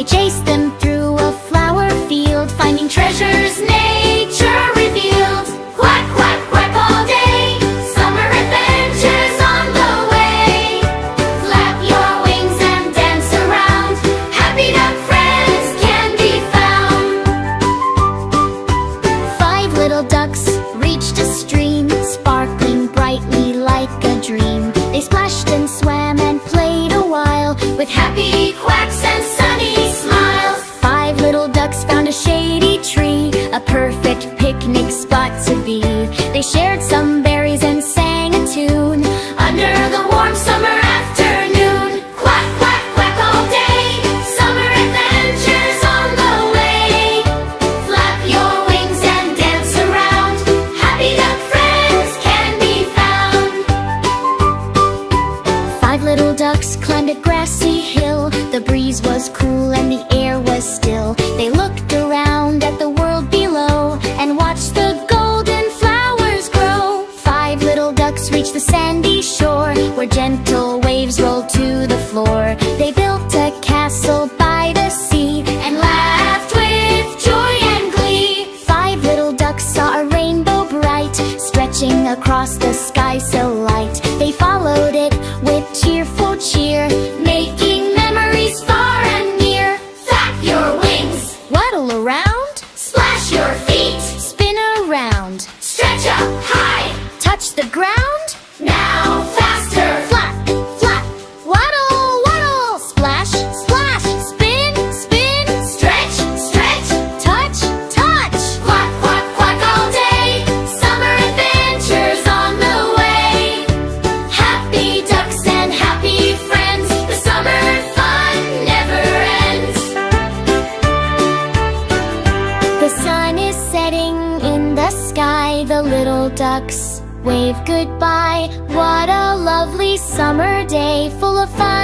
They chase them through a flower field, finding treasures nature revealed. Quack, quack, quack all day, summer adventures on the way. Flap your wings and dance around, happy duck friends can be found. 5 little ducks reached a stream, sparkling brightly like a dream. They splashed and swam and played a while, with happy quacks and sunny smiles. 5 little ducks found a shady tree, a perfect picnic spot to be. They shared some berries and sang a tune under the warm summer afternoon. Quack, quack, quack all day, summer adventures on the way. Flap your wings and dance around, happy duck friends can be found. 5 little ducks climbed a grassy hill. The breeze was cool and the air was still. They looked around at the world below and watched the golden flowers grow. 5 little ducks reached the sandy shore, where gentle waves rolled to the floor. They built a castle by the sea and laughed with joy and glee. 5 little ducks saw a rainbow bright, stretching across the sky so light. They followed it with cheerful cheer, making memories far and near. Flap your wings, waddle around, splash your feet, spin around, stretch up high, touch the ground. Now faster, flap, flap, waddle, waddle, splash, splash, spin, spin, stretch, stretch, touch, touch. Quack, quack, quack all day, summer adventures on the way. Happy ducks and happy friends, the summer fun never ends. The sun is setting in the sky, the little ducks wave goodbye. What a lovely summer day, full of fun